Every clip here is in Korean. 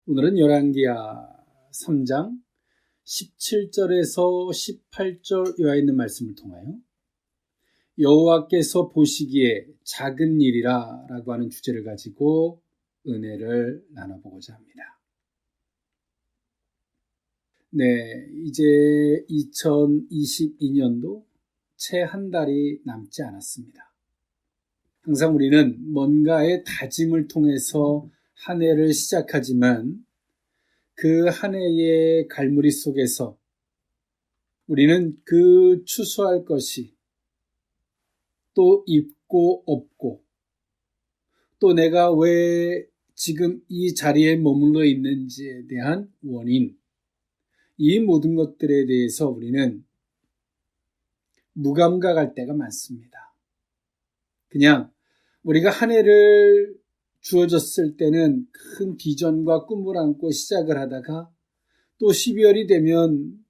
오늘은 열왕기하 3장 17절에서 18절 이하에 있는 말씀을 통하여 여호와께서 보시기에 작은 일이라 라고 하는 주제를 가지고 은혜를 나눠보고자 합니다. 네, 이제 2022년도 채 한 달이 남지 않았습니다. 항상 우리는 뭔가의 다짐을 통해서 한 해를 시작하지만 그 한 해의 갈무리 속에서 우리는 그 추수할 것이 또 있고 없고 또 내가 왜 지금 이 자리에 머물러 있는지에 대한 원인, 이 모든 것들에 대해서 우리는 무감각할 때가 많습니다. 그냥 우리가 한 해를 주어졌을 때는 큰 비전과 꿈을 안고 시작을 하다가 또 12월이 되면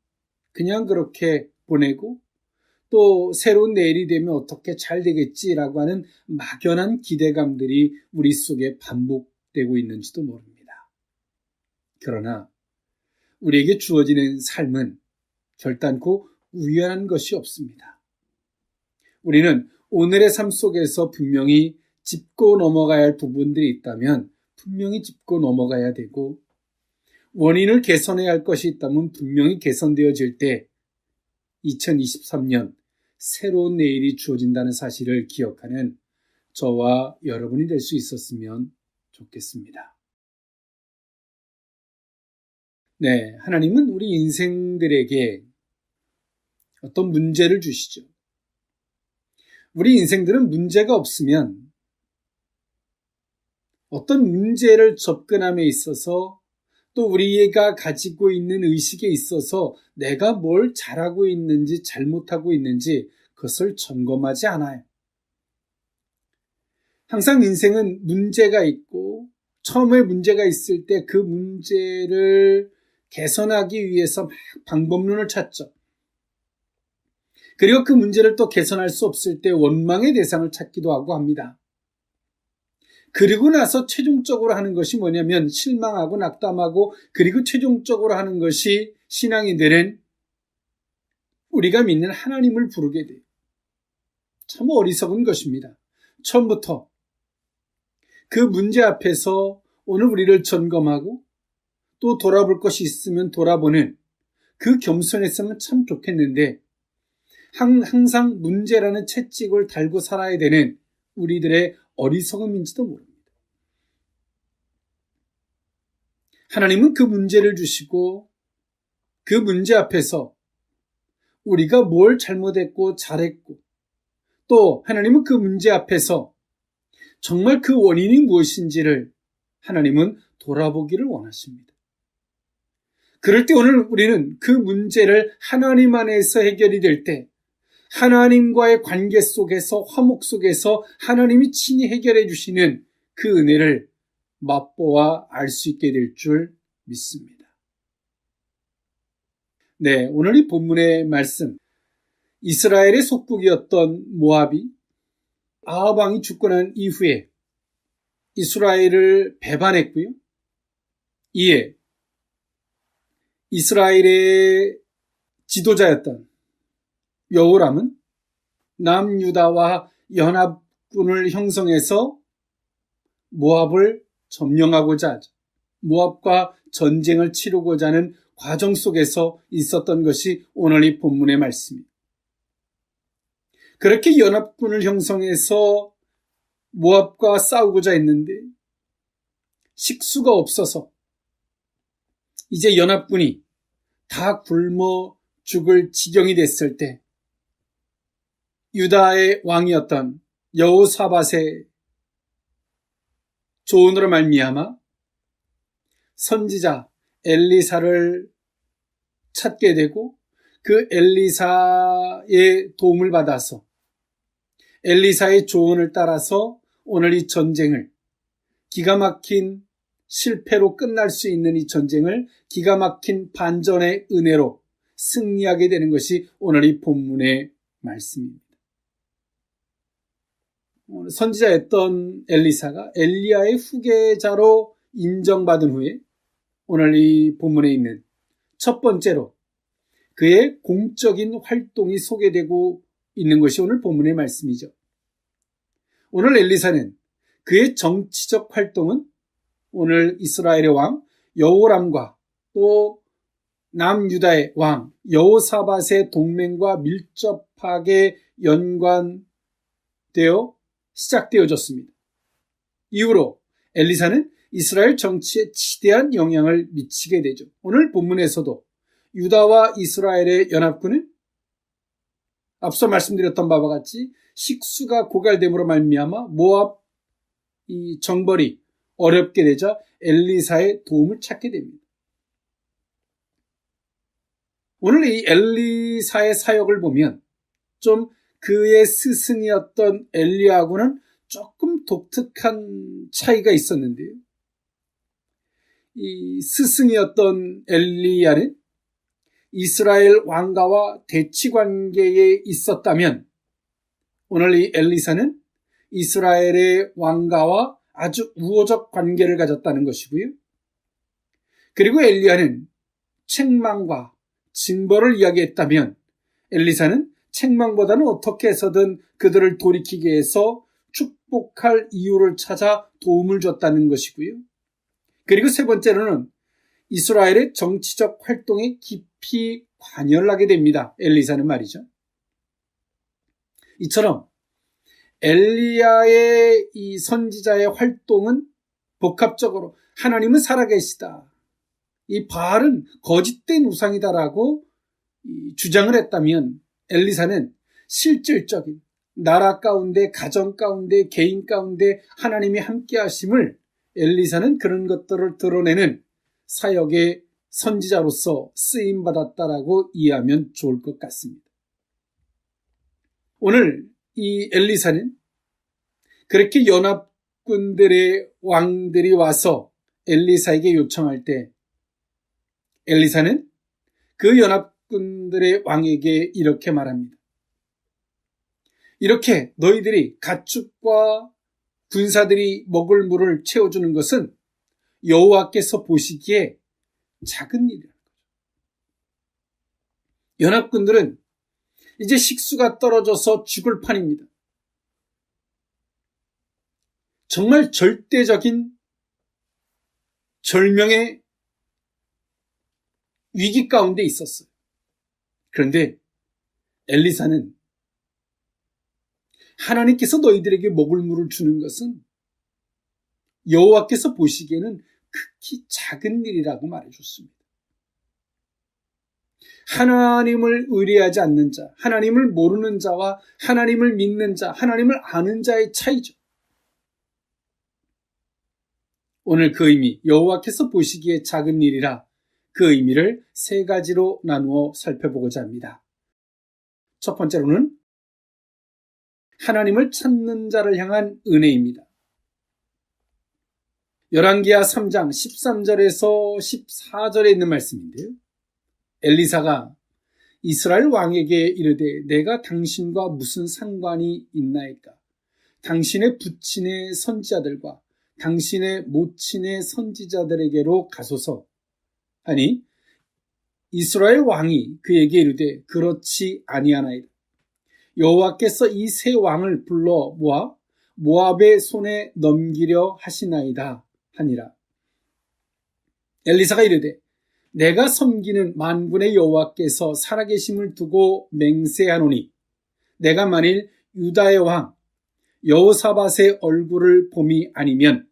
그냥 그렇게 보내고 또 새로운 내일이 되면 어떻게 잘 되겠지라고 하는 막연한 기대감들이 우리 속에 반복되고 있는지도 모릅니다. 그러나 우리에게 주어지는 삶은 결단코 우연한 것이 없습니다. 우리는 오늘의 삶 속에서 분명히 짚고 넘어가야 할 부분들이 있다면 분명히 짚고 넘어가야 되고, 원인을 개선해야 할 것이 있다면 분명히 개선되어질 때 2023년 새로운 내일이 주어진다는 사실을 기억하는 저와 여러분이 될 수 있었으면 좋겠습니다. 네, 하나님은 우리 인생들에게 어떤 문제를 주시죠. 우리 인생들은 문제가 없으면 어떤 문제를 접근함에 있어서 또 우리가 가지고 있는 의식에 있어서 내가 뭘 잘하고 있는지 잘못하고 있는지 그것을 점검하지 않아요. 항상 인생은 문제가 있고 처음에 문제가 있을 때 그 문제를 개선하기 위해서 막 방법론을 찾죠. 그리고 그 문제를 또 개선할 수 없을 때 원망의 대상을 찾기도 하고 합니다. 그리고 나서 최종적으로 하는 것이 뭐냐면 실망하고 낙담하고 그리고 최종적으로 하는 것이 신앙인들은 우리가 믿는 하나님을 부르게 돼요. 참 어리석은 것입니다. 처음부터 그 문제 앞에서 오늘 우리를 점검하고 또 돌아볼 것이 있으면 돌아보는 그 겸손했으면 참 좋겠는데 항상 문제라는 채찍을 달고 살아야 되는 우리들의 어리석음인지도 모릅니다. 하나님은 그 문제를 주시고 그 문제 앞에서 우리가 뭘 잘못했고 잘했고 또 하나님은 그 문제 앞에서 정말 그 원인이 무엇인지를 하나님은 돌아보기를 원하십니다. 그럴 때 오늘 우리는 그 문제를 하나님 안에서 해결이 될 때 하나님과의 관계 속에서 화목 속에서 하나님이 친히 해결해 주시는 그 은혜를 맛보아 알 수 있게 될 줄 믿습니다. 네, 오늘 이 본문의 말씀, 이스라엘의 속국이었던 모압이 아합 왕이 죽고 난 이후에 이스라엘을 배반했고요. 이에 이스라엘의 지도자였던 여호람은 남유다와 연합군을 형성해서 모압을 점령하고자 하죠. 모압과 전쟁을 치르고자 하는 과정 속에서 있었던 것이 오늘 이 본문의 말씀입니다. 그렇게 연합군을 형성해서 모압과 싸우고자 했는데 식수가 없어서 이제 연합군이 다 굶어 죽을 지경이 됐을 때 유다의 왕이었던 여호사밧의 조언으로 말미암아 선지자 엘리사를 찾게 되고 그 엘리사의 도움을 받아서 엘리사의 조언을 따라서 오늘 이 전쟁을 기가 막힌 실패로 끝날 수 있는 이 전쟁을 기가 막힌 반전의 은혜로 승리하게 되는 것이 오늘 이 본문의 말씀입니다. 선지자였던 엘리사가 엘리야의 후계자로 인정받은 후에 오늘 이 본문에 있는 첫 번째로 그의 공적인 활동이 소개되고 있는 것이 오늘 본문의 말씀이죠. 오늘 엘리사는 그의 정치적 활동은 오늘 이스라엘의 왕 여호람과 또 남유다의 왕 여호사밧의 동맹과 밀접하게 연관되어 시작되어졌습니다. 이후로 엘리사는 이스라엘 정치에 지대한 영향을 미치게 되죠. 오늘 본문에서도 유다와 이스라엘의 연합군은 앞서 말씀드렸던 바와 같이 식수가 고갈됨으로 말미암아 모압 이 정벌이 어렵게 되자 엘리사의 도움을 찾게 됩니다. 오늘 이 엘리사의 사역을 보면 좀 그의 스승이었던 엘리야하고는 조금 독특한 차이가 있었는데요. 이 스승이었던 엘리야는 이스라엘 왕가와 대치 관계에 있었다면 오늘 이 엘리사는 이스라엘의 왕가와 아주 우호적 관계를 가졌다는 것이고요. 그리고 엘리야는 책망과 징벌을 이야기했다면 엘리사는 책망보다는 어떻게 해서든 그들을 돌이키게 해서 축복할 이유를 찾아 도움을 줬다는 것이고요. 그리고 세 번째로는 이스라엘의 정치적 활동에 깊이 관여를 하게 됩니다. 엘리사는 말이죠. 이처럼 엘리야의 이 선지자의 활동은 복합적으로 하나님은 살아계시다. 이 바알은 거짓된 우상이다라고 주장을 했다면 엘리사는 실질적인 나라 가운데, 가정 가운데, 개인 가운데 하나님이 함께 하심을 엘리사는 그런 것들을 드러내는 사역의 선지자로서 쓰임받았다라고 이해하면 좋을 것 같습니다. 오늘 이 엘리사는 그렇게 연합군들의 왕들이 와서 엘리사에게 요청할 때 엘리사는 그 연합군들의 왕에게 이렇게 말합니다. 이렇게 너희들이 가축과 군사들이 먹을 물을 채워주는 것은 여호와께서 보시기에 작은 일이라는 거죠. 연합군들은 이제 식수가 떨어져서 죽을 판입니다. 정말 절대적인 절명의 위기 가운데 있었어요. 그런데 엘리사는 하나님께서 너희들에게 먹을 물을 주는 것은 여호와께서 보시기에는 극히 작은 일이라고 말해줬습니다. 하나님을 의뢰하지 않는 자, 하나님을 모르는 자와 하나님을 믿는 자, 하나님을 아는 자의 차이죠. 오늘 그 의미, 여호와께서 보시기에 작은 일이라 그 의미를 세 가지로 나누어 살펴보고자 합니다. 첫 번째로는 하나님을 찾는 자를 향한 은혜입니다. 열왕기하 3장 13절에서 14절에 있는 말씀인데요. 엘리사가 이스라엘 왕에게 이르되 내가 당신과 무슨 상관이 있나이까? 당신의 부친의 선지자들과 당신의 모친의 선지자들에게로 가소서 하니 이스라엘 왕이 그에게 이르되 그렇지 아니하나이다. 여호와께서 이 세 왕을 불러 모아 모압의 손에 넘기려 하시나이다 하니라. 엘리사가 이르되 내가 섬기는 만군의 여호와께서 살아계심을 두고 맹세하노니 내가 만일 유다의 왕 여호사밧의 얼굴을 봄이 아니면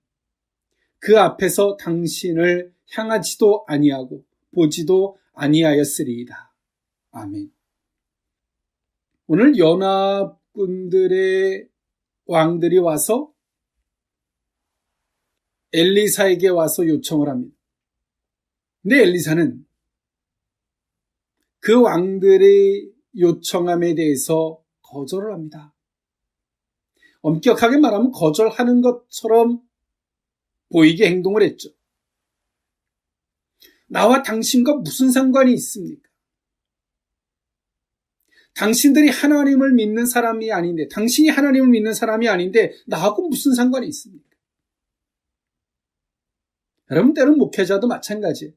그 앞에서 당신을 향하지도 아니하고 보지도 아니하였으리이다. 아멘. 오늘 연합군들의 왕들이 와서 엘리사에게 와서 요청을 합니다. 근데 엘리사는 그 왕들의 요청함에 대해서 거절을 합니다. 엄격하게 말하면 거절하는 것처럼 보이게 행동을 했죠. 나와 당신과 무슨 상관이 있습니까? 당신들이 하나님을 믿는 사람이 아닌데, 당신이 하나님을 믿는 사람이 아닌데 나하고 무슨 상관이 있습니까? 여러분, 때론 목회자도 마찬가지예요.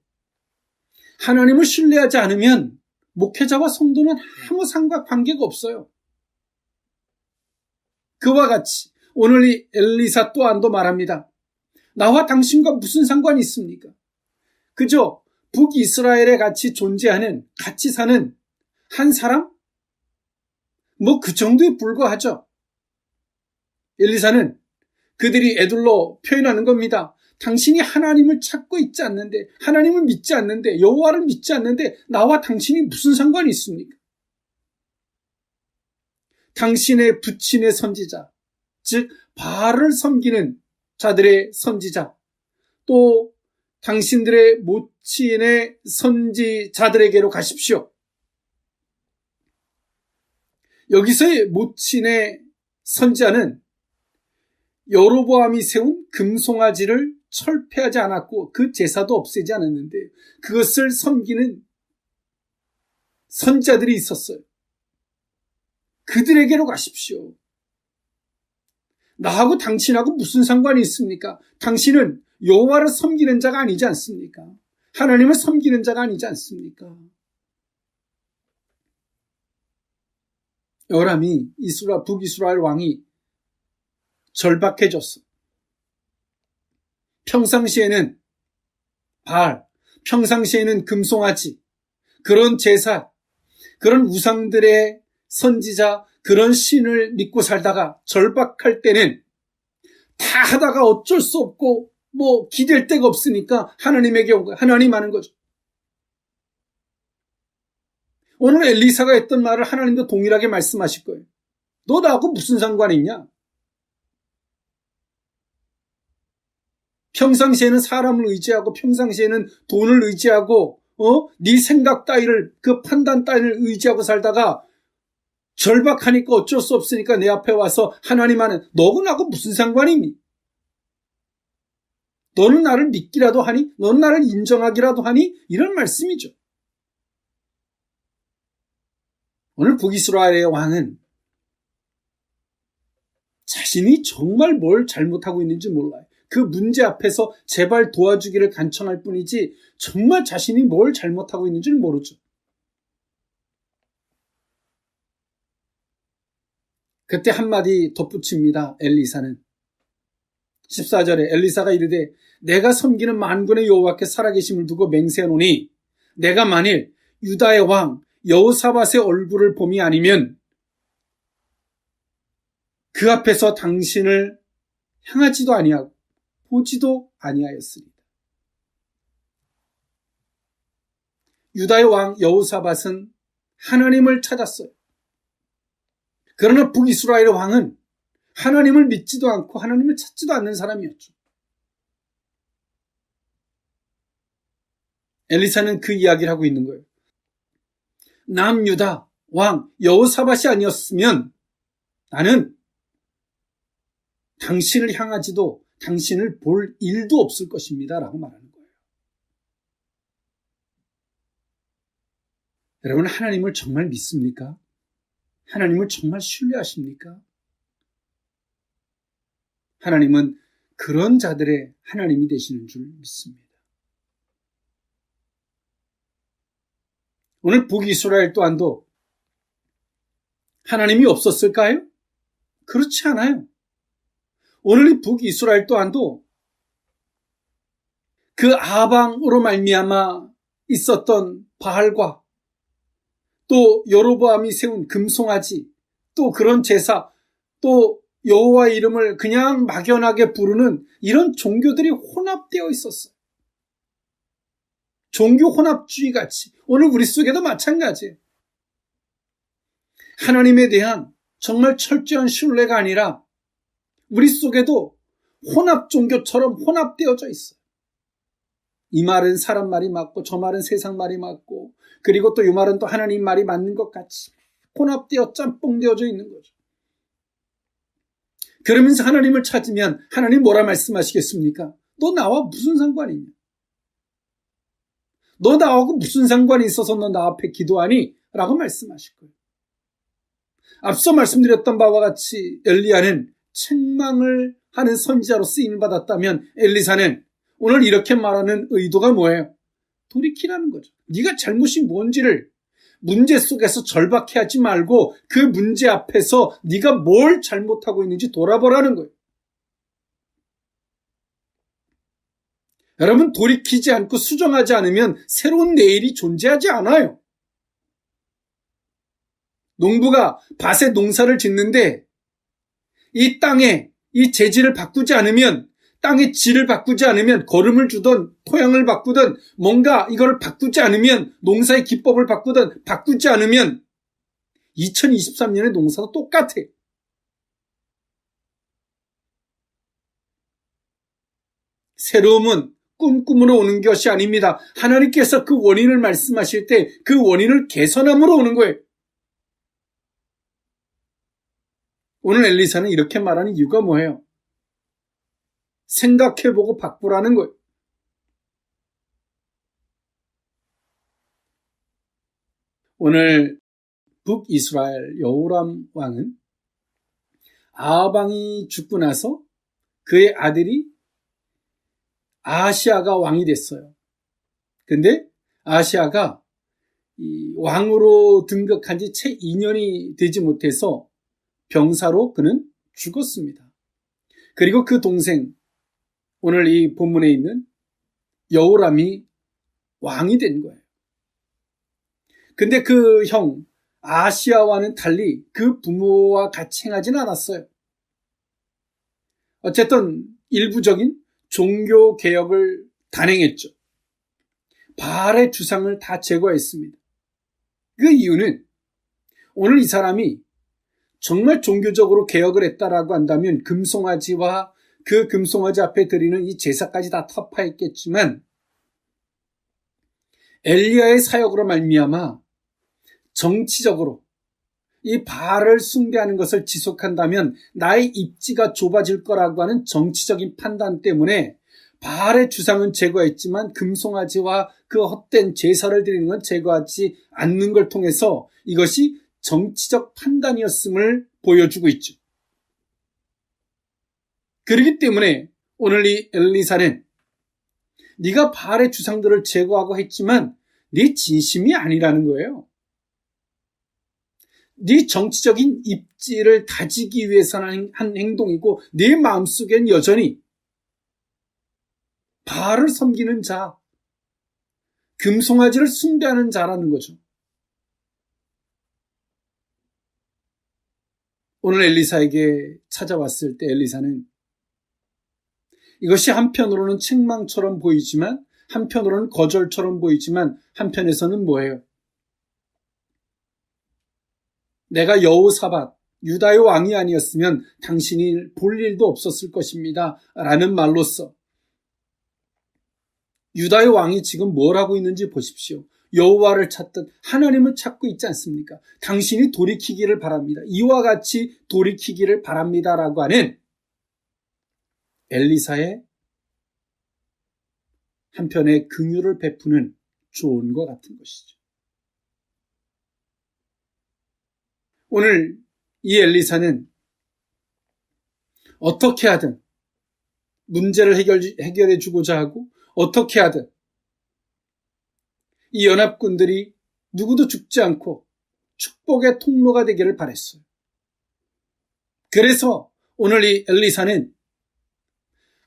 하나님을 신뢰하지 않으면 목회자와 성도는 아무 상관관계가 없어요. 그와 같이 오늘 이 엘리사 또한도 말합니다. 나와 당신과 무슨 상관이 있습니까? 그저 북이스라엘에 같이 존재하는, 같이 사는 한 사람? 뭐 그 정도에 불과하죠. 엘리사는 그들이 애들로 표현하는 겁니다. 당신이 하나님을 찾고 있지 않는데, 하나님을 믿지 않는데, 여호와를 믿지 않는데 나와 당신이 무슨 상관이 있습니까? 당신의 부친의 선지자, 즉 바알을 섬기는 자들의 선지자, 또 당신들의 모친의 선지자들에게로 가십시오. 여기서의 모친의 선지자는 여로보암이 세운 금송아지를 철폐하지 않았고 그 제사도 없애지 않았는데 그것을 섬기는 선지자들이 있었어요. 그들에게로 가십시오. 나하고 당신하고 무슨 상관이 있습니까? 당신은 여호와를 섬기는 자가 아니지 않습니까? 하나님을 섬기는 자가 아니지 않습니까? 요람이 북이스라엘 왕이 절박해졌어. 평상시에는 바알, 평상시에는 금송아지, 그런 제사, 그런 우상들의 선지자, 그런 신을 믿고 살다가 절박할 때는 다 하다가 어쩔 수 없고 뭐 기댈 데가 없으니까 하나님에게 온 거예요. 하나님 하는 거죠. 오늘 엘리사가 했던 말을 하나님도 동일하게 말씀하실 거예요. 너 나하고 무슨 상관이 있냐? 평상시에는 사람을 의지하고 평상시에는 돈을 의지하고 네 생각 따위를 그 판단 따위를 의지하고 살다가 절박하니까 어쩔 수 없으니까 내 앞에 와서 하나님 하는 너하고 나하고 무슨 상관이니? 너는 나를 믿기라도 하니? 너는 나를 인정하기라도 하니? 이런 말씀이죠. 오늘 북이스라엘의 왕은 자신이 정말 뭘 잘못하고 있는지 몰라요. 그 문제 앞에서 제발 도와주기를 간청할 뿐이지 정말 자신이 뭘 잘못하고 있는지를 모르죠. 그때 한마디 덧붙입니다. 엘리사는 14절에 엘리사가 이르되 내가 섬기는 만군의 여호와께 살아계심을 두고 맹세하노니 내가 만일 유다의 왕 여호사밧의 얼굴을 봄이 아니면 그 앞에서 당신을 향하지도 아니하고 보지도 아니하였으리다. 유다의 왕 여호사밧은 하나님을 찾았어요. 그러나 북이스라엘의 왕은 하나님을 믿지도 않고 하나님을 찾지도 않는 사람이었죠. 엘리사는 그 이야기를 하고 있는 거예요. 남유다 왕 여호사밧이 아니었으면 나는 당신을 향하지도 당신을 볼 일도 없을 것입니다. 라고 말하는 거예요. 여러분, 하나님을 정말 믿습니까? 하나님을 정말 신뢰하십니까? 하나님은 그런 자들의 하나님이 되시는 줄 믿습니다. 오늘 북이스라엘 또한도 하나님이 없었을까요? 그렇지 않아요. 오늘 이 북이스라엘 또한도 그 아방으로 말미암아 있었던 바알과 또 여로보암이 세운 금송아지, 또 그런 제사, 또 여호와의 이름을 그냥 막연하게 부르는 이런 종교들이 혼합되어 있었어요. 종교 혼합주의 같이 오늘 우리 속에도 마찬가지예요. 하나님에 대한 정말 철저한 신뢰가 아니라 우리 속에도 혼합 종교처럼 혼합되어져 있어요. 이 말은 사람 말이 맞고 저 말은 세상 말이 맞고 그리고 또 이 말은 또 하나님 말이 맞는 것 같이 혼합되어 짬뽕되어져 있는 거죠. 그러면서 하나님을 찾으면 하나님 뭐라 말씀하시겠습니까? 너 나와 무슨 상관이냐? 너 나하고 무슨 상관이 있어서 너 나 앞에 기도하니? 라고 말씀하실 거예요. 앞서 말씀드렸던 바와 같이 엘리야는 책망을 하는 선지자로 쓰임을 받았다면 엘리사는 오늘 이렇게 말하는 의도가 뭐예요? 돌이키라는 거죠. 네가 잘못이 뭔지를 문제 속에서 절박해하지 말고 그 문제 앞에서 네가 뭘 잘못하고 있는지 돌아보라는 거예요. 여러분, 돌이키지 않고 수정하지 않으면 새로운 내일이 존재하지 않아요. 농부가 밭에 농사를 짓는데 이 땅에 이 재질을 바꾸지 않으면, 땅의 질을 바꾸지 않으면, 거름을 주든 토양을 바꾸든 뭔가 이걸 바꾸지 않으면, 농사의 기법을 바꾸든 바꾸지 않으면 2023년의 농사도 똑같아. 새로움은 꿈꾸므로 오는 것이 아닙니다. 하나님께서 그 원인을 말씀하실 때 그 원인을 개선함으로 오는 거예요. 오늘 엘리사는 이렇게 말하는 이유가 뭐예요? 생각해보고 바꾸라는 거예요. 오늘 북이스라엘 여호람 왕은 아합왕이 죽고 나서 그의 아들이 아하시아가 왕이 됐어요. 근데 아하시아가 왕으로 등극한 지 채 2년이 되지 못해서 병사로 그는 죽었습니다. 그리고 그 동생, 오늘 이 본문에 있는 여호람이 왕이 된 거예요. 근데 그 형 아하시아와는 달리 그 부모와 같이 행하진 않았어요. 어쨌든 일부적인 종교 개혁을 단행했죠. 바알의 주상을 다 제거했습니다. 그 이유는 오늘 이 사람이 정말 종교적으로 개혁을 했다라고 한다면 금송아지와 그 금송아지 앞에 드리는 이 제사까지 다 타파했겠지만 엘리야의 사역으로 말미암아 정치적으로 이 바알을 숭배하는 것을 지속한다면 나의 입지가 좁아질 거라고 하는 정치적인 판단 때문에 바알의 주상은 제거했지만 금송아지와 그 헛된 제사를 드리는 건 제거하지 않는 걸 통해서 이것이 정치적 판단이었음을 보여주고 있죠. 그렇기 때문에 오늘 이 엘리사는 네가 바알의 주상들을 제거하고 했지만 네 진심이 아니라는 거예요. 네 정치적인 입지를 다지기 위해서 한 행동이고 네 마음속엔 여전히 바알을 섬기는 자, 금송아지를 숭배하는 자라는 거죠. 오늘 엘리사에게 찾아왔을 때 엘리사는 이것이 한편으로는 책망처럼 보이지만 한편으로는 거절처럼 보이지만 한편에서는 뭐예요? 내가 여호사밧 유다의 왕이 아니었으면 당신이 볼 일도 없었을 것입니다 라는 말로써 유다의 왕이 지금 뭘 하고 있는지 보십시오. 여호와를 찾듯 하나님을 찾고 있지 않습니까? 당신이 돌이키기를 바랍니다. 이와 같이 돌이키기를 바랍니다라고 하는 엘리사의 한편의 긍휼을 베푸는 조언과 같은 것이죠. 오늘 이 엘리사는 어떻게 하든 문제를 해결해 주고자 하고 어떻게 하든 이 연합군들이 누구도 죽지 않고 축복의 통로가 되기를 바랬어요. 그래서 오늘 이 엘리사는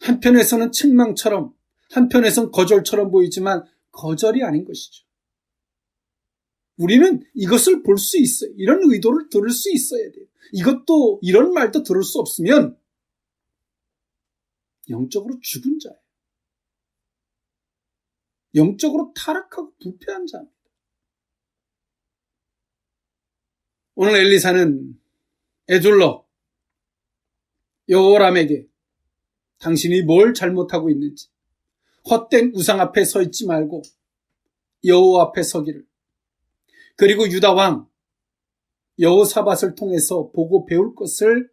한편에서는 책망처럼 한편에서는 거절처럼 보이지만 거절이 아닌 것이죠. 우리는 이것을 볼 수 있어요. 이런 의도를 들을 수 있어야 돼요. 이것도 이런 말도 들을 수 없으면 영적으로 죽은 자예요. 영적으로 타락하고 부패한 자입니다. 오늘 엘리사는 에둘러 여호람에게 당신이 뭘 잘못하고 있는지 헛된 우상 앞에 서 있지 말고 여호와 앞에 서기를, 그리고 유다 왕 여호사밧을 통해서 보고 배울 것을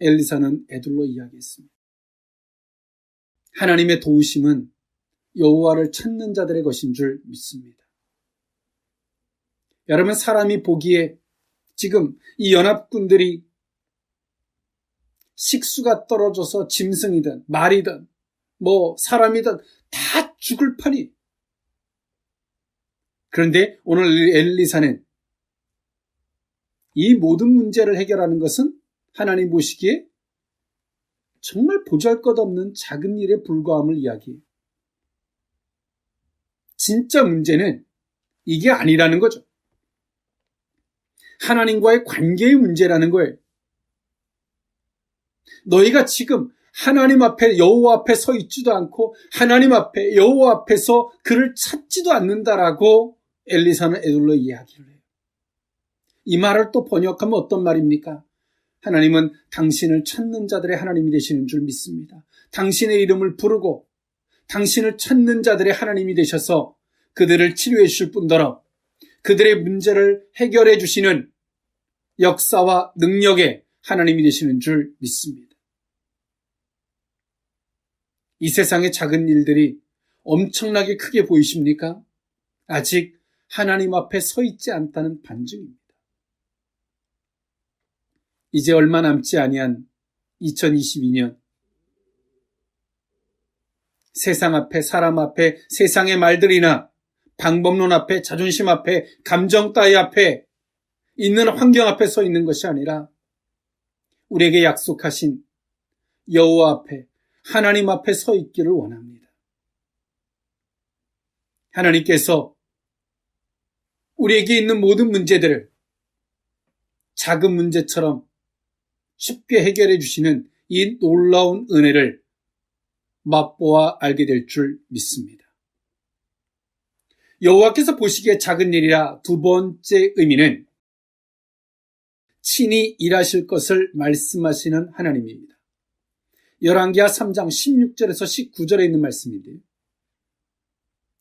엘리사는 에둘러 이야기했습니다. 하나님의 도우심은 여호와를 찾는 자들의 것인 줄 믿습니다. 여러분, 사람이 보기에 지금 이 연합군들이 식수가 떨어져서 짐승이든 말이든 사람이든 다 죽을 판이. 그런데 오늘 엘리사는 이 모든 문제를 해결하는 것은 하나님 보시기에 정말 보잘것없는 작은 일에 불과함을 이야기해요. 진짜 문제는 이게 아니라는 거죠. 하나님과의 관계의 문제라는 거예요. 너희가 지금 하나님 앞에 여호와 앞에 서 있지도 않고 하나님 앞에 여호와 앞에서 그를 찾지도 않는다라고 엘리사는 에둘러 이야기를 해요. 이 말을 또 번역하면 어떤 말입니까? 하나님은 당신을 찾는 자들의 하나님이 되시는 줄 믿습니다. 당신의 이름을 부르고 당신을 찾는 자들의 하나님이 되셔서 그들을 치료해 주실 뿐더러 그들의 문제를 해결해 주시는 역사와 능력의 하나님이 되시는 줄 믿습니다. 이 세상의 작은 일들이 엄청나게 크게 보이십니까? 아직 하나님 앞에 서 있지 않다는 반증입니다. 이제 얼마 남지 아니한 2022년, 세상 앞에, 사람 앞에, 세상의 말들이나 방법론 앞에, 자존심 앞에, 감정 따위 앞에, 있는 환경 앞에 서 있는 것이 아니라 우리에게 약속하신 여호와 앞에, 하나님 앞에 서 있기를 원합니다. 하나님께서 우리에게 있는 모든 문제들을 작은 문제처럼 쉽게 해결해 주시는 이 놀라운 은혜를 맛보아 알게 될 줄 믿습니다. 여호와께서 보시기에 작은 일이라 두 번째 의미는 친히 일하실 것을 말씀하시는 하나님입니다. 열왕기하 3장 16절에서 19절에 있는 말씀인데요.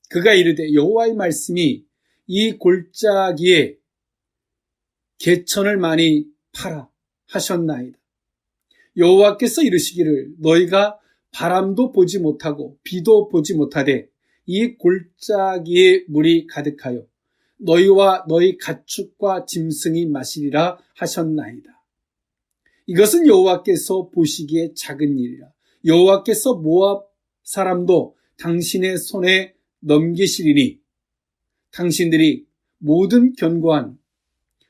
그가 이르되 여호와의 말씀이 이 골짜기에 개천을 많이 팔아 하셨나이다. 여호와께서 이르시기를 너희가 바람도 보지 못하고 비도 보지 못하되 이 골짜기에 물이 가득하여 너희와 너희 가축과 짐승이 마시리라 하셨나이다. 이것은 여호와께서 보시기에 작은 일이라. 여호와께서 모압 사람도 당신의 손에 넘기시리니 당신들이 모든 견고한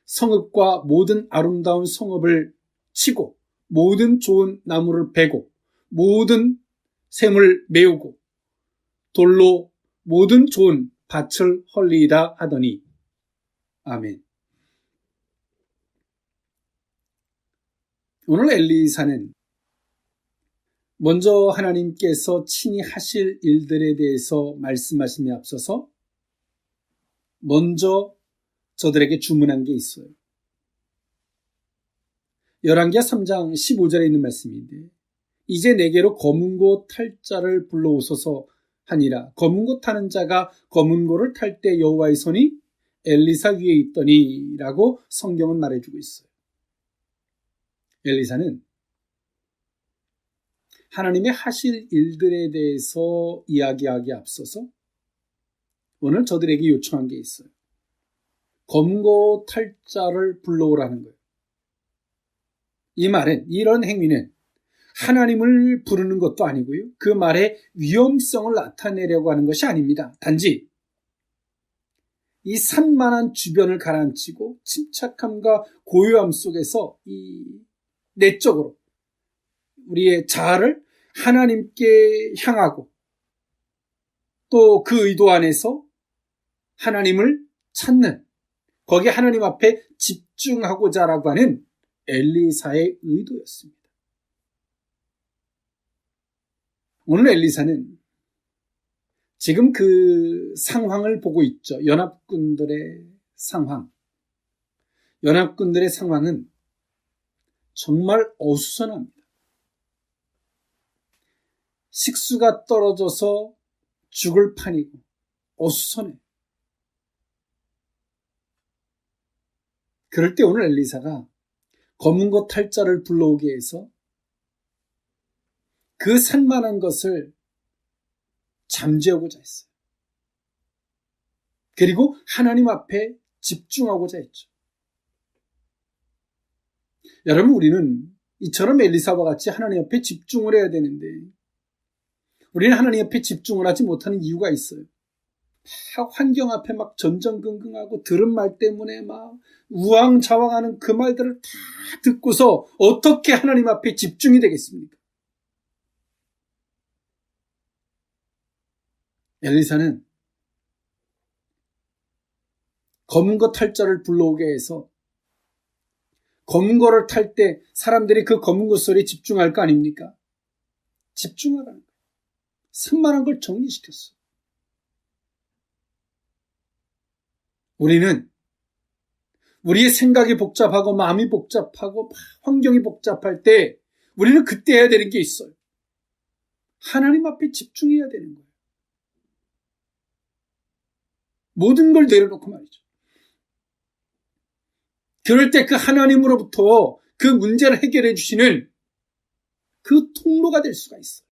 성읍과 모든 아름다운 성읍을 치고 모든 좋은 나무를 베고 모든 샘을 메우고 돌로 모든 좋은 밭을 헐리이다 하더니 아멘. 오늘 엘리사는 먼저 하나님께서 친히 하실 일들에 대해서 말씀하심에 앞서서 먼저 저들에게 주문한 게 있어요. 열왕기하 3장 15절에 있는 말씀인데 이제 내게로 검은고 탈 자를 불러오소서 하니라. 검은고 타는 자가 검은고를 탈 때 여호와의 손이 엘리사 위에 있더니 라고 성경은 말해주고 있어요. 엘리사는 하나님의 하실 일들에 대해서 이야기하기에 앞서서 오늘 저들에게 요청한 게 있어요. 검은고 탈 자를 불러오라는 거예요. 이 말은, 이런 행위는 하나님을 부르는 것도 아니고요. 그 말의 위험성을 나타내려고 하는 것이 아닙니다. 단지 이 산만한 주변을 가라앉히고 침착함과 고요함 속에서 이 내적으로 우리의 자아를 하나님께 향하고 또 그 의도 안에서 하나님을 찾는, 거기에 하나님 앞에 집중하고자라고 하는 엘리사의 의도였습니다. 오늘 엘리사는 지금 그 상황을 보고 있죠. 연합군들의 상황. 연합군들의 상황은 정말 어수선합니다. 식수가 떨어져서 죽을 판이고 어수선해. 그럴 때 오늘 엘리사가 검은고 탈 자를 불러오게 해서 그 산만한 것을 잠재우고자 했어요. 그리고 하나님 앞에 집중하고자 했죠. 여러분, 우리는 이처럼 엘리사와 같이 하나님 앞에 집중을 해야 되는데 우리는 하나님 앞에 집중을 하지 못하는 이유가 있어요. 다 환경 앞에 막 전전긍긍하고 들은 말 때문에 막 우왕좌왕하는 그 말들을 다 듣고서 어떻게 하나님 앞에 집중이 되겠습니까? 엘리사는 검거 탈자를 불러오게 해서 검거를 탈 때 사람들이 그 검거 소리에 집중할 거 아닙니까? 집중하라는 거예요. 산만한 걸 정리시켰어요. 우리는 우리의 생각이 복잡하고 마음이 복잡하고 환경이 복잡할 때 우리는 그때 해야 되는 게 있어요. 하나님 앞에 집중해야 되는 거예요. 모든 걸 내려놓고 말이죠. 그럴 때 그 하나님으로부터 그 문제를 해결해 주시는 그 통로가 될 수가 있어요.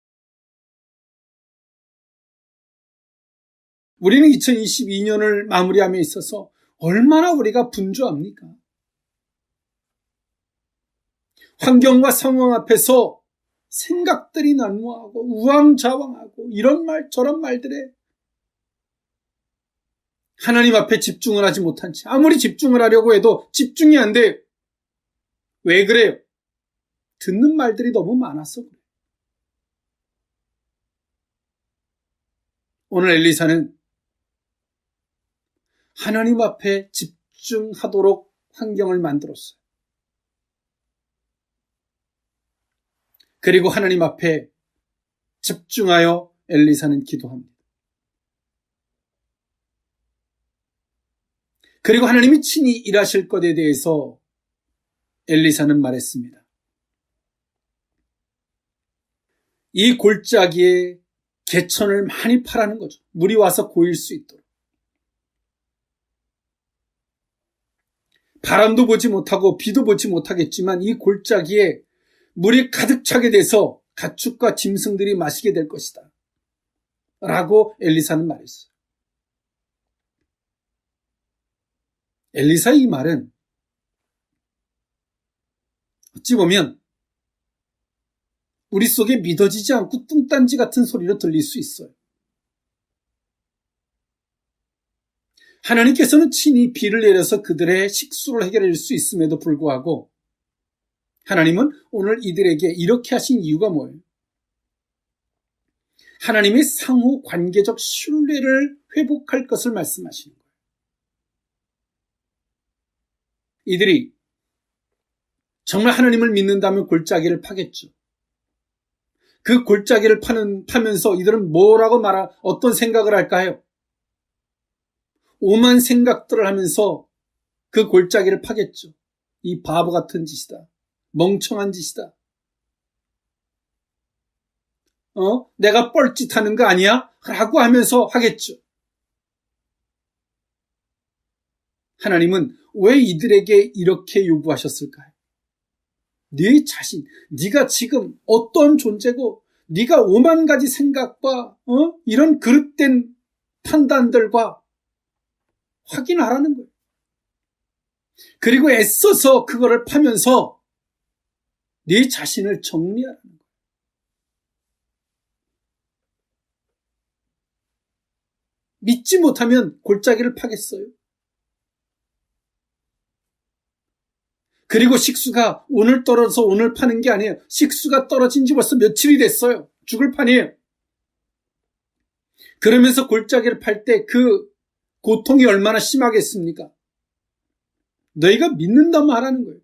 우리는 2022년을 마무리함에 있어서 얼마나 우리가 분주합니까? 환경과 상황 앞에서 생각들이 난무하고 우왕좌왕하고 이런 말 저런 말들에 하나님 앞에 집중을 하지 못한 채 아무리 집중을 하려고 해도 집중이 안 돼요. 왜 그래요? 듣는 말들이 너무 많아서 그래요. 오늘 엘리사는 하나님 앞에 집중하도록 환경을 만들었어요. 그리고 하나님 앞에 집중하여 엘리사는 기도합니다. 그리고 하나님이 친히 일하실 것에 대해서 엘리사는 말했습니다. 이 골짜기에 개천을 많이 파라는 거죠. 물이 와서 고일 수 있도록. 바람도 보지 못하고 비도 보지 못하겠지만 이 골짜기에 물이 가득 차게 돼서 가축과 짐승들이 마시게 될 것이다. 라고 엘리사는 말했어요. 엘리사의 이 말은 어찌 보면 우리 속에 믿어지지 않고 뚱딴지 같은 소리로 들릴 수 있어요. 하나님께서는 친히 비를 내려서 그들의 식수를 해결해 줄 수 있음에도 불구하고 하나님은 오늘 이들에게 이렇게 하신 이유가 뭐예요? 하나님의 상호 관계적 신뢰를 회복할 것을 말씀하시는 거예요. 이들이 정말 하나님을 믿는다면 골짜기를 파겠죠. 그 골짜기를 파면서 이들은 어떤 생각을 할까요? 오만 생각들을 하면서 그 골짜기를 파겠죠. 이 바보 같은 짓이다. 멍청한 짓이다. 내가 뻘짓하는 거 아니야? 라고 하면서 하겠죠. 하나님은 왜 이들에게 이렇게 요구하셨을까요? 네 자신, 네가 지금 어떤 존재고 네가 오만 가지 생각과 이런 그릇된 판단들과 확인하라는 거예요. 그리고 애써서 그거를 파면서 네 자신을 정리하라는 거예요. 믿지 못하면 골짜기를 파겠어요? 그리고 식수가 오늘 떨어져서 오늘 파는 게 아니에요. 식수가 떨어진 지 벌써 며칠이 됐어요. 죽을 판이에요. 그러면서 골짜기를 팔 때 그 고통이 얼마나 심하겠습니까? 너희가 믿는다면 하라는 거예요.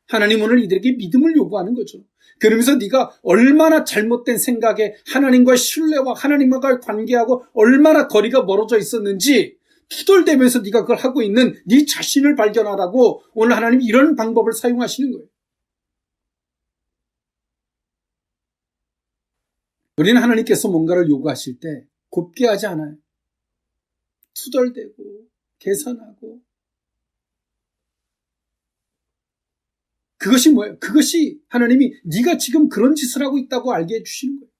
하나님 오늘 이들에게 믿음을 요구하는 거죠. 그러면서 네가 얼마나 잘못된 생각에 하나님과의 신뢰와 하나님과의 관계하고 얼마나 거리가 멀어져 있었는지 투덜대면서 네가 그걸 하고 있는 네 자신을 발견하라고 오늘 하나님이 이런 방법을 사용하시는 거예요. 우리는 하나님께서 뭔가를 요구하실 때 곱게 하지 않아요. 투덜대고 계산하고. 그것이 뭐예요? 그것이 하나님이 네가 지금 그런 짓을 하고 있다고 알게 해주시는 거예요.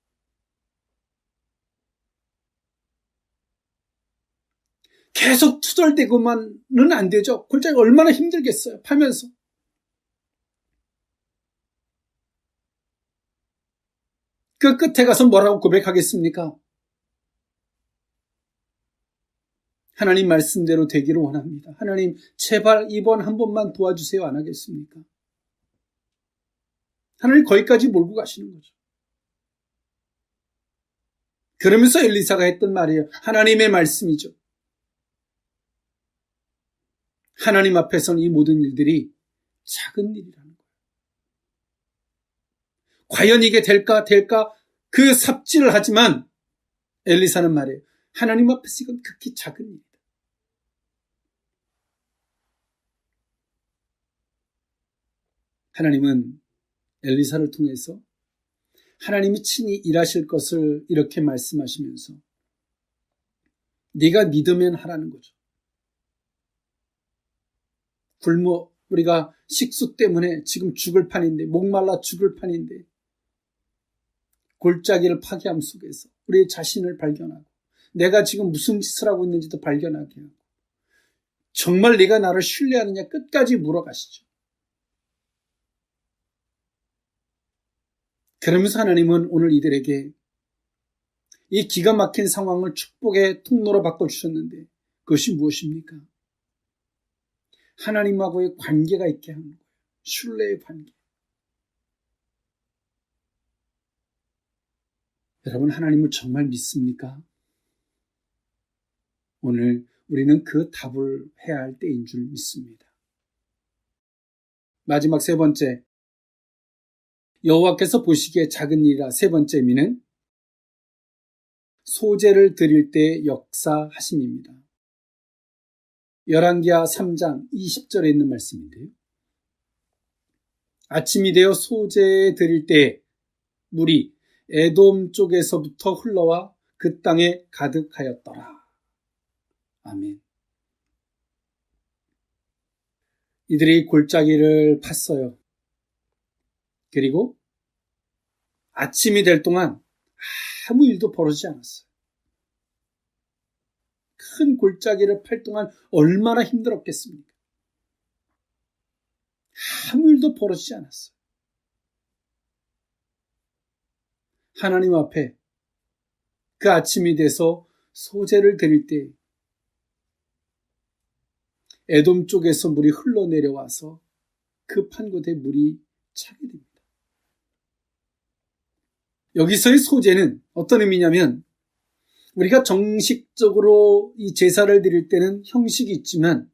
계속 투덜대고만은 안 되죠. 골짜기 얼마나 힘들겠어요. 파면서. 그 끝에 가서 뭐라고 고백하겠습니까? 하나님 말씀대로 되기를 원합니다. 하나님 제발 이번 한 번만 도와주세요 안 하겠습니까? 하나님 거기까지 몰고 가시는 거죠. 그러면서 엘리사가 했던 말이에요. 하나님의 말씀이죠. 하나님 앞에서는 이 모든 일들이 작은 일이라는 거예요. 과연 이게 될까 그 삽질을 하지만 엘리사는 말해요. 하나님 앞에서 이건 극히 작은 일이다. 하나님은 엘리사를 통해서 하나님이 친히 일하실 것을 이렇게 말씀하시면서 네가 믿으면 하라는 거죠. 굶어 우리가 식수 때문에 지금 죽을 판인데 목말라 죽을 판인데 골짜기를 파괴함 속에서 우리의 자신을 발견하고 내가 지금 무슨 짓을 하고 있는지도 발견하게 하고 정말 네가 나를 신뢰하느냐 끝까지 물어가시죠. 그러면서 하나님은 오늘 이들에게 이 기가 막힌 상황을 축복의 통로로 바꿔주셨는데 그것이 무엇입니까? 하나님하고의 관계가 있게 하는 거예요. 신뢰의 관계. 여러분 하나님을 정말 믿습니까? 오늘 우리는 그 답을 해야 할 때인 줄 믿습니다. 마지막 세 번째, 여호와께서 보시기에 작은 일이라 세 번째 의미는 소제를 드릴 때 역사하심입니다. 열왕기하 3장 20절에 있는 말씀인데요. 아침이 되어 소제 드릴 때 물이 에돔 쪽에서부터 흘러와 그 땅에 가득하였더라. 아멘. 이들이 골짜기를 팠어요. 그리고 아침이 될 동안 아무 일도 벌어지지 않았어요. 큰 골짜기를 팔 동안 얼마나 힘들었겠습니까? 아무 일도 벌어지지 않았어요. 하나님 앞에 그 아침이 돼서 소제를 드릴 때 에돔 쪽에서 물이 흘러내려와서 그 판 곳에 물이 차게 됩니다. 여기서의 소제는 어떤 의미냐면 우리가 정식적으로 이 제사를 드릴 때는 형식이 있지만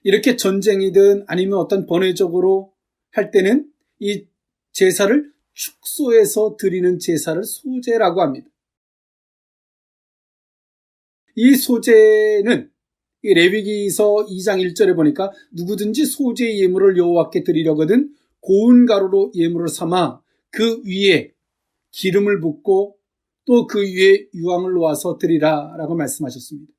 이렇게 전쟁이든 아니면 어떤 번외적으로 할 때는 이 제사를 축소해서 드리는 제사를 소제라고 합니다. 이 소제는 이 레위기서 2장 1절에 보니까 누구든지 소제의 예물을 여호와께 드리려거든 고운 가루로 예물을 삼아 그 위에 기름을 붓고 또 그 위에 유황을 놓아서 드리라 라고 말씀하셨습니다.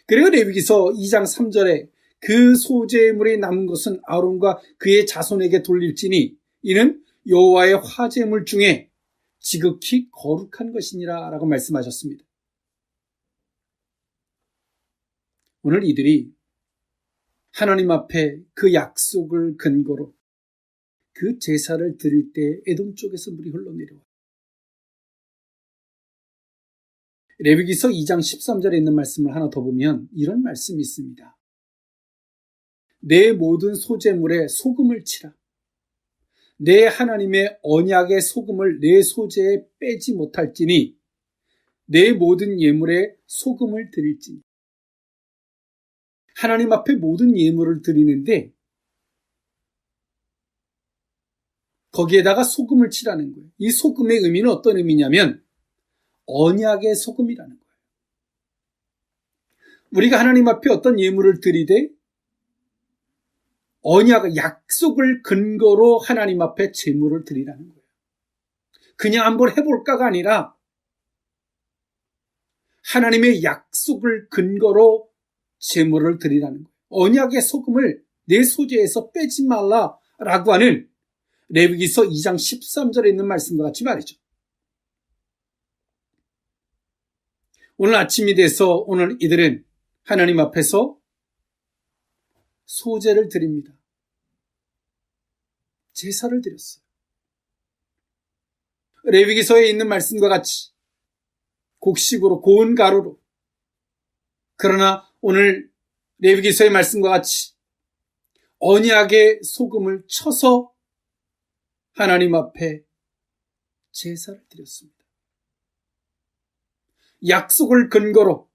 그리고 레위기서 2장 3절에 그 소제물이 남은 것은 아론과 그의 자손에게 돌릴지니 이는 여호와의 화제물 중에 지극히 거룩한 것이니라 라고 말씀하셨습니다. 오늘 이들이 하나님 앞에 그 약속을 근거로 그 제사를 드릴 때 에돔 쪽에서 물이 흘러내려와요. 레위기서 2장 13절에 있는 말씀을 하나 더 보면 이런 말씀이 있습니다. 내 모든 소제물에 소금을 치라. 내 하나님의 언약의 소금을 내 소제에 빼지 못할지니 내 모든 예물에 소금을 드릴지니. 하나님 앞에 모든 예물을 드리는데 거기에다가 소금을 치라는 거예요. 이 소금의 의미는 어떤 의미냐면 언약의 소금이라는 거예요. 우리가 하나님 앞에 어떤 예물을 드리되 언약, 약속을 근거로 하나님 앞에 제물을 드리라는 거예요. 그냥 한번 해볼까가 아니라 하나님의 약속을 근거로 제물을 드리라는 거예요. 언약의 소금을 내 소재에서 빼지 말라라고 하는 레위기서 2장 13절에 있는 말씀과 같이 말이죠. 오늘 아침이 돼서 오늘 이들은 하나님 앞에서 소제를 드립니다. 제사를 드렸어요. 레위기서에 있는 말씀과 같이 곡식으로 고운 가루로, 그러나 오늘 레위기서의 말씀과 같이 언약의 소금을 쳐서 하나님 앞에 제사를 드렸습니다. 약속을 근거로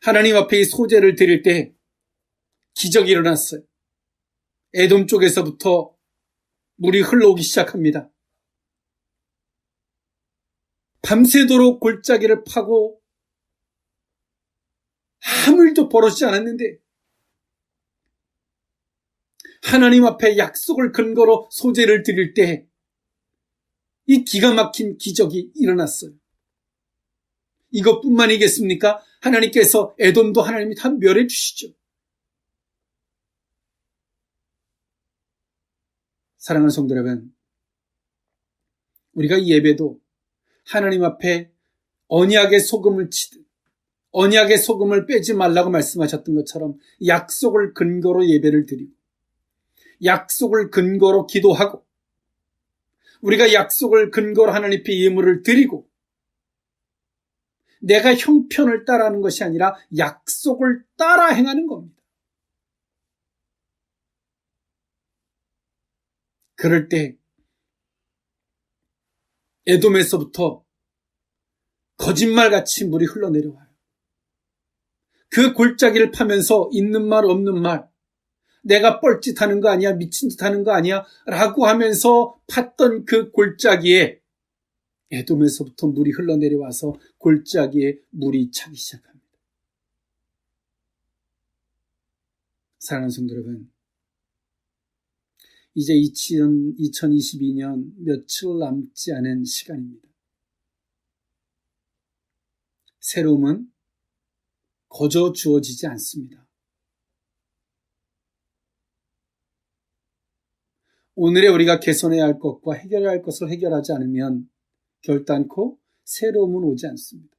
하나님 앞에 이 소제를 드릴 때 기적이 일어났어요. 에돔 쪽에서부터 물이 흘러오기 시작합니다. 밤새도록 골짜기를 파고 아무 일도 벌어지지 않았는데 하나님 앞에 약속을 근거로 소제를 드릴 때 이 기가 막힌 기적이 일어났어요. 이것뿐만이겠습니까? 하나님께서 에돔도 하나님이 다 멸해 주시죠. 사랑하는 성도 여러분, 우리가 이 예배도 하나님 앞에 언약의 소금을 치듯 언약의 소금을 빼지 말라고 말씀하셨던 것처럼 약속을 근거로 예배를 드리고 약속을 근거로 기도하고 우리가 약속을 근거로 하나님 앞에 예물을 드리고 내가 형편을 따라하는 것이 아니라 약속을 따라 행하는 겁니다. 그럴 때 에돔에서부터 거짓말같이 물이 흘러내려와요. 그 골짜기를 파면서 있는 말 없는 말, 내가 뻘짓하는 거 아니야, 미친 듯 하는 거 아니야 라고 하면서 팠던 그 골짜기에 에돔에서부터 물이 흘러내려와서 골짜기에 물이 차기 시작합니다. 사랑하는 성도 여러분, 이제 2022년 며칠 남지 않은 시간입니다. 새로움은 거저 주어지지 않습니다. 오늘에 우리가 개선해야 할 것과 해결해야 할 것을 해결하지 않으면 결단코 새로움은 오지 않습니다.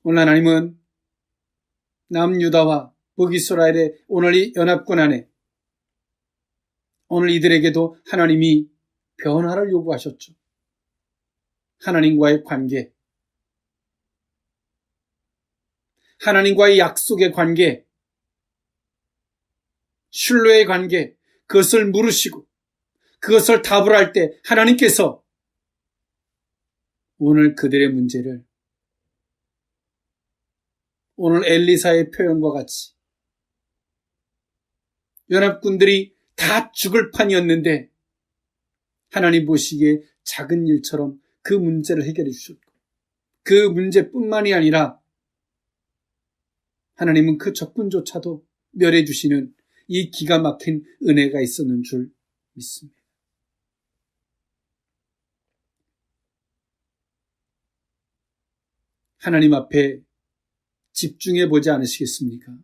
오늘 하나님은 남유다와 북이스라엘의 오늘 이 연합군 안에 오늘 이들에게도 하나님이 변화를 요구하셨죠. 하나님과의 관계, 하나님과의 약속의 관계, 신뢰의 관계, 그것을 물으시고 그것을 답을 할 때 하나님께서 오늘 그들의 문제를 오늘 엘리사의 표현과 같이 연합군들이 다 죽을 판이었는데 하나님 보시기에 작은 일처럼 그 문제를 해결해 주셨고 그 문제뿐만이 아니라 하나님은 그 적군조차도 멸해 주시는 이 기가 막힌 은혜가 있었는 줄 믿습니다. 하나님 앞에 집중해 보지 않으시겠습니까?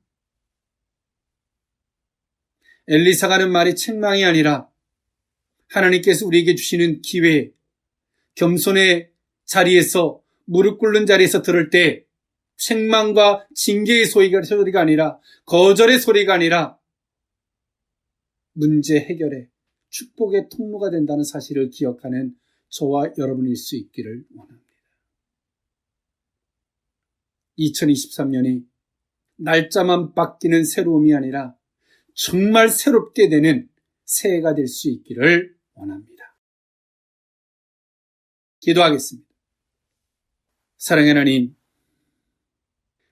엘리사가 하는 말이 책망이 아니라 하나님께서 우리에게 주시는 기회, 겸손의 자리에서 무릎 꿇는 자리에서 들을 때 책망과 징계의 소리가 아니라 거절의 소리가 아니라 문제 해결에 축복의 통로가 된다는 사실을 기억하는 저와 여러분일 수 있기를 원합니다. 2023년이 날짜만 바뀌는 새로움이 아니라 정말 새롭게 되는 새해가 될 수 있기를 원합니다. 기도하겠습니다. 사랑의 하나님,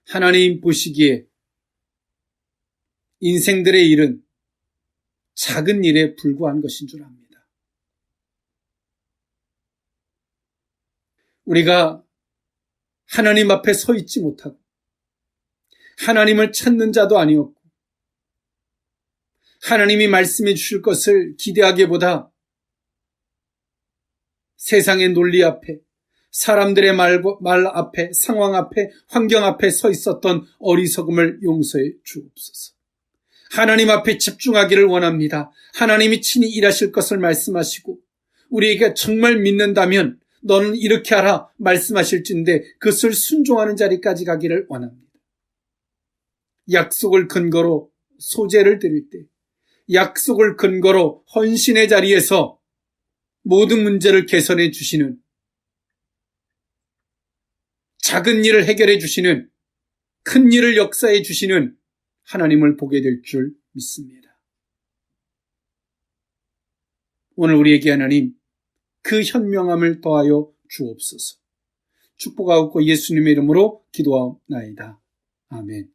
하나님 보시기에 인생들의 일은 작은 일에 불과한 것인 줄 압니다. 우리가 하나님 앞에 서 있지 못하고 하나님을 찾는 자도 아니었고 하나님이 말씀해 주실 것을 기대하기보다 세상의 논리 앞에 사람들의 말 앞에 상황 앞에 환경 앞에 서 있었던 어리석음을 용서해 주옵소서. 하나님 앞에 집중하기를 원합니다. 하나님이 친히 일하실 것을 말씀하시고 우리에게 정말 믿는다면 너는 이렇게 하라 말씀하실진데 그것을 순종하는 자리까지 가기를 원합니다. 약속을 근거로 소제를 드릴 때 약속을 근거로 헌신의 자리에서 모든 문제를 개선해 주시는, 작은 일을 해결해 주시는, 큰 일을 역사해 주시는 하나님을 보게 될 줄 믿습니다. 오늘 우리에게 하나님 그 현명함을 더하여 주옵소서. 축복하옵고 예수님의 이름으로 기도하옵나이다. 아멘.